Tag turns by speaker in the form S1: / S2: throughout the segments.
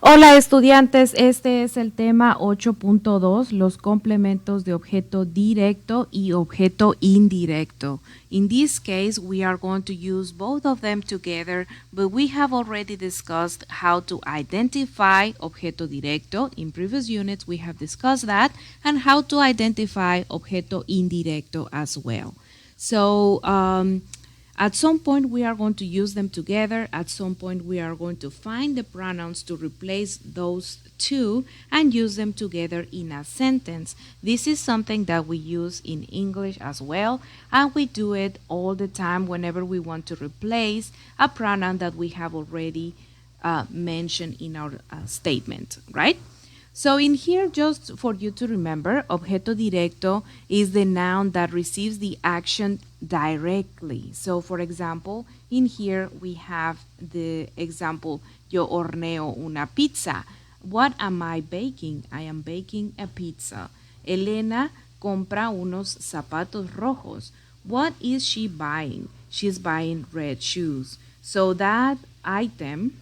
S1: Hola estudiantes, este es el tema 8.2, los complementos de objeto directo y objeto indirecto. In this case, we are going to use both of them together, but we have already discussed how to identify objeto directo. In previous units, we have discussed that, and how to identify objeto indirecto as well. So, at some point, we are going to use them together. At some point, we are going to find the pronouns to replace those two and use them together in a sentence. This is something that we use in English as well, and we do it all the time whenever we want to replace a pronoun that we have already mentioned in our statement, right? So in here, just for you to remember, objeto directo is the noun that receives the action directly. So for example, in here we have the example, yo horneo una pizza. What am I baking? I am baking a pizza. Elena compra unos zapatos rojos. What is she buying? She's buying red shoes. So that item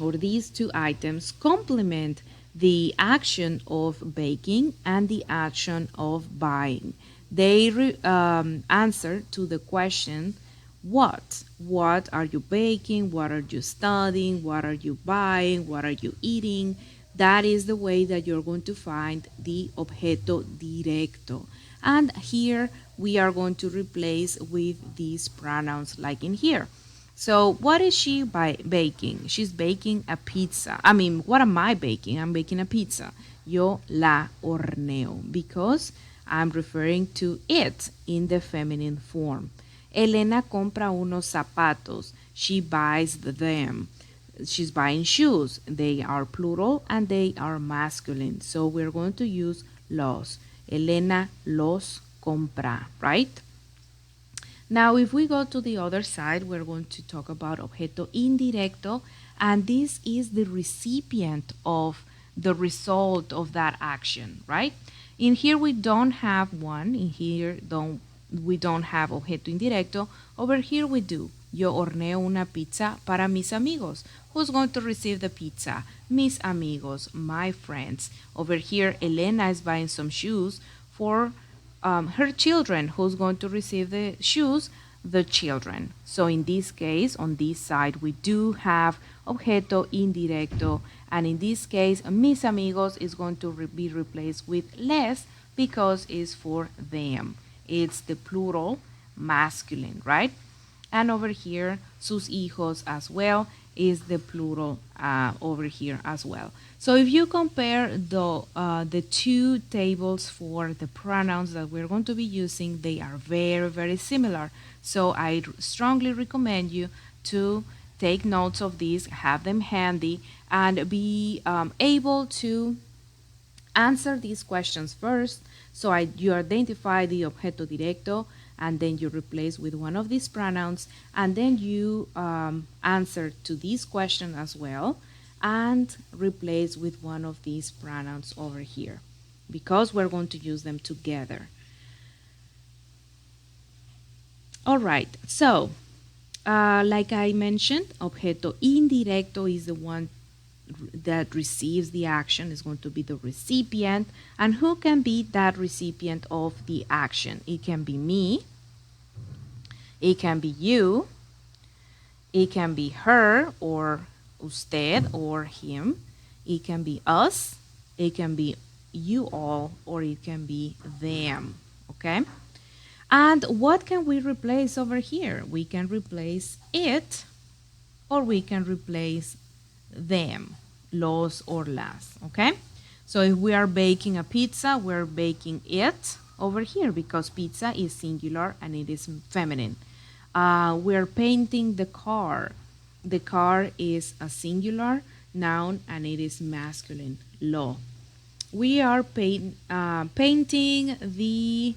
S1: or these two items complement the action of baking and the action of buying. They answer to the question, what? What are you baking? What are you studying? What are you buying? What are you eating? That is the way that you're going to find the objeto directo. And here we are going to replace with these pronouns like in here. So what is she baking? She's baking a pizza. I mean, what am I baking? I'm baking a pizza. Yo la horneo because I'm referring to it in the feminine form. Elena compra unos zapatos. She buys them. She's buying shoes. They are plural and they are masculine. So we're going to use los. Elena los compra, right? Now, if we go to the other side, we're going to talk about objeto indirecto, and this is the recipient of the result of that action, right? In here, we don't have one. In here, we don't have objeto indirecto. Over here, we do. Yo horneo una pizza para mis amigos. Who's going to receive the pizza? Mis amigos, my friends. Over here, Elena is buying some shoes for her children. Who's going to receive the shoes? The children. So in this case, on this side, we do have objeto indirecto, and in this case, mis amigos is going to be replaced with les because it's for them. It's the plural masculine, right? And over here, sus hijos as well is the plural over here as well. So if you compare the two tables for the pronouns that we're going to be using, they are very, very similar. So I strongly recommend you to take notes of these, have them handy, and be able to answer these questions first. So you identify the objeto directo, and then you replace with one of these pronouns, and then you answer to this question as well, and replace with one of these pronouns over here, because we're going to use them together. All right, so like I mentioned, objeto indirecto is the one that receives the action, is going to be the recipient. And who can be that recipient of the action? It can be me, it can be you, it can be her or usted or him, it can be us, it can be you all, or it can be them, okay? And what can we replace over here? We can replace it, or we can replace them, los or las, okay? So if we are baking a pizza, we're baking it over here because pizza is singular and it is feminine. We're painting the car. The car is a singular noun and it is masculine, lo. We are painting the,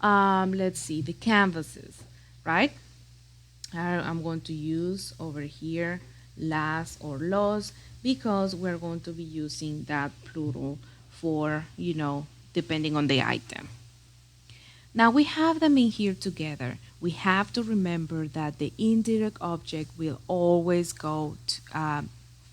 S1: let's see, the canvases, right? I'm going to use over here las or los because we're going to be using that plural for, depending on the item. Now we have them in here together. We have to remember that the indirect object will always go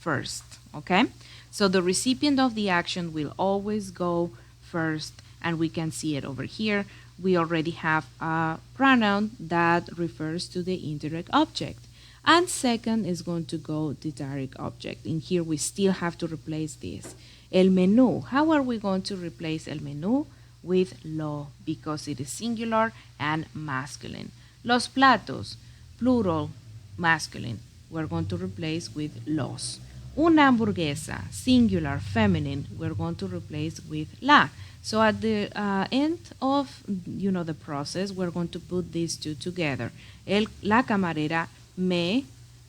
S1: first, okay? So the recipient of the action will always go first, and we can see it over here. We already have a pronoun that refers to the indirect object. And second is going to go the direct object. In here, we still have to replace this. El menú. How are we going to replace el menú? With lo, because it is singular and masculine. Los platos, plural, masculine. We're going to replace with los. Una hamburguesa, singular, feminine, we're going to replace with la. So at the end of the process, we're going to put these two together. La camarera me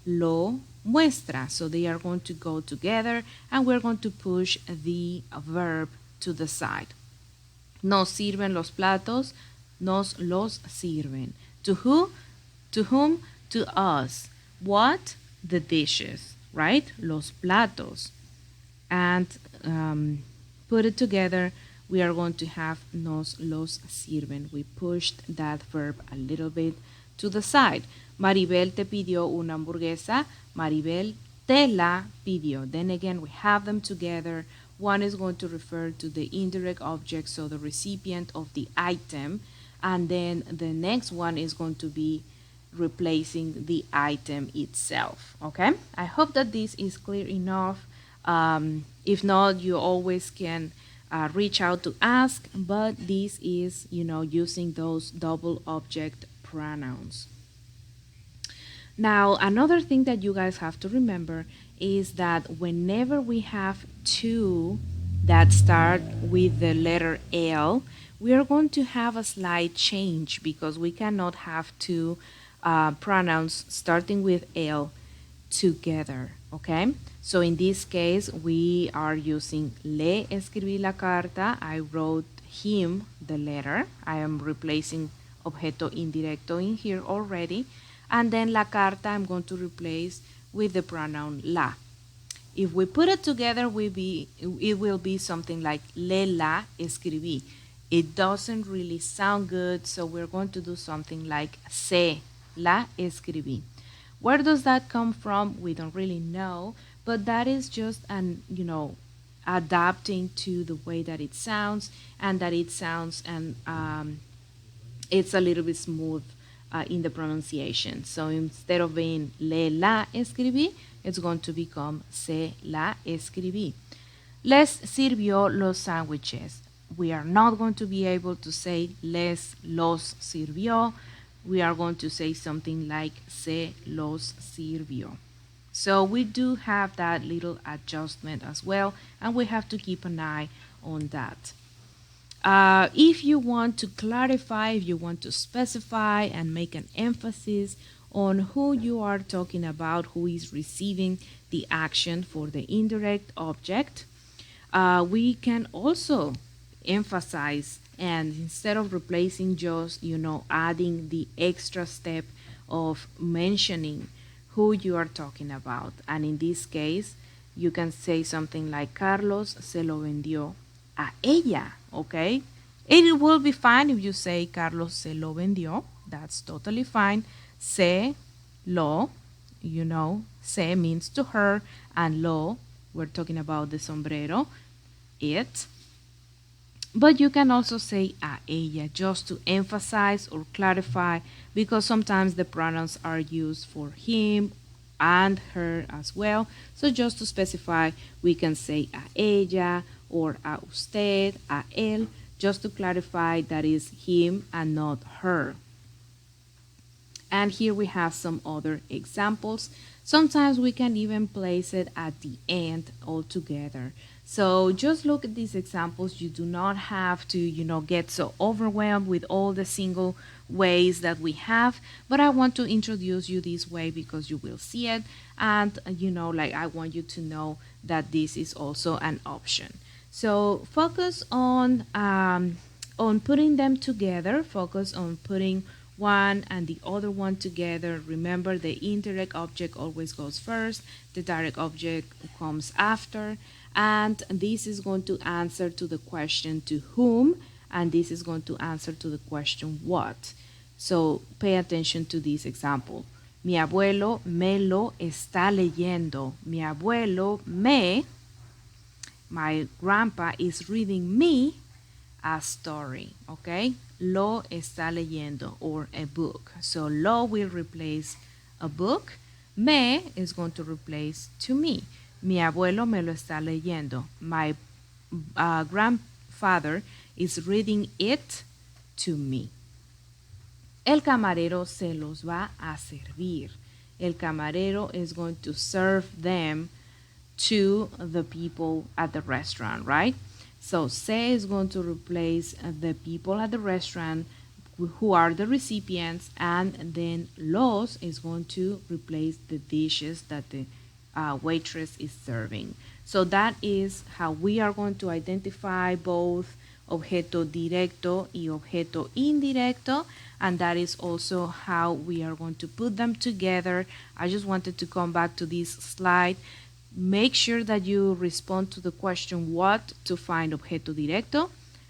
S1: lo muestra. So they are going to go together, and we're going to push the verb to the side. Nos sirven los platos, nos los sirven. To who? To whom? To us. What? The dishes, right? Los platos. And put it together, we are going to have nos los sirven. We pushed that verb a little bit to the side. Maribel te pidió una hamburguesa. Maribel te la pidió. Then again, we have them together. One is going to refer to the indirect object, so the recipient of the item. And then the next one is going to be replacing the item itself, okay? I hope that this is clear enough. If not, you always can reach out to ask, but this is, using those double object pronouns. Now, another thing that you guys have to remember is that whenever we have two that start with the letter L, we are going to have a slight change because we cannot have two pronouns starting with L together, okay? So in this case, we are using le escribí la carta. I wrote him the letter. I am replacing objeto indirecto in here already. And then la carta I'm going to replace with the pronoun la. If we put it together, it will be something like le la escribí. It doesn't really sound good, so we're going to do something like se la escribí. Where does that come from? We don't really know, but that is just adapting to the way that it sounds, and it's a little bit smooth in the pronunciation. So instead of being le la escribí, it's going to become se la escribí. Les sirvió los sándwiches. We are not going to be able to say les los sirvió. We are going to say something like se los sirvió. So we do have that little adjustment as well, and we have to keep an eye on that. If you want to clarify, if you want to specify and make an emphasis on who you are talking about, who is receiving the action for the indirect object, we can also emphasize, and instead of replacing just adding the extra step of mentioning who you are talking about, and in this case you can say something like Carlos se lo vendió a ella, okay? It will be fine if you say Carlos se lo vendió. That's totally fine. Se lo, se means to her, and lo, we're talking about the sombrero, it. But you can also say a ella just to emphasize or clarify, because sometimes the pronouns are used for him and her as well. So just to specify, we can say a ella or a usted, a él, just to clarify that is him and not her. And here we have some other examples. Sometimes we can even place it at the end altogether. So just look at these examples. You do not have to, get so overwhelmed with all the single ways that we have, but I want to introduce you this way because you will see it, and I want you to know that this is also an option. So focus on putting them together. Focus on putting one and the other one together. Remember, the indirect object always goes first, the direct object comes after, and this is going to answer to the question to whom, and this is going to answer to the question what. So pay attention to this example. Mi abuelo me lo está leyendo. Mi abuelo my grandpa is reading me a story, okay? Lo está leyendo, or a book. So lo will replace a book. Me is going to replace to me. Mi abuelo me lo está leyendo. My grandfather is reading it to me. El camarero se los va a servir. El camarero is going to serve them to the people at the restaurant, right? So se is going to replace the people at the restaurant who are the recipients, and then los is going to replace the dishes that the waitress is serving. So that is how we are going to identify both objeto directo y objeto indirecto, and that is also how we are going to put them together. I just wanted to come back to this slide. Make sure that you respond to the question what to find objeto directo.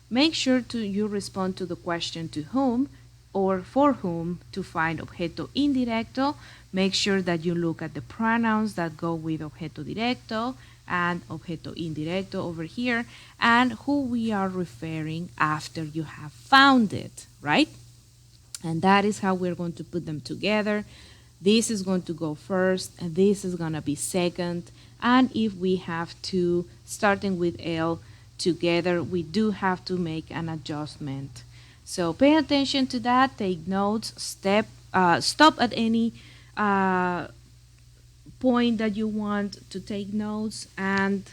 S1: Make sure you respond to the question to whom or for whom to find objeto indirecto. Make sure that you look at the pronouns that go with objeto directo and objeto indirecto over here, and who we are referring after you have found it, right? And that is how we're going to put them together. This is going to go first, and this is going to be second. And if we have to, starting with L together, we do have to make an adjustment. So pay attention to that, take notes, stop at any point that you want to take notes, and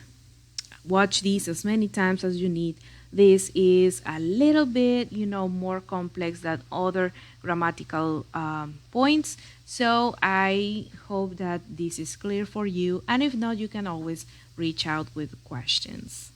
S1: watch these as many times as you need. This is a little bit, more complex than other grammatical points. So I hope that this is clear for you. And if not, you can always reach out with questions.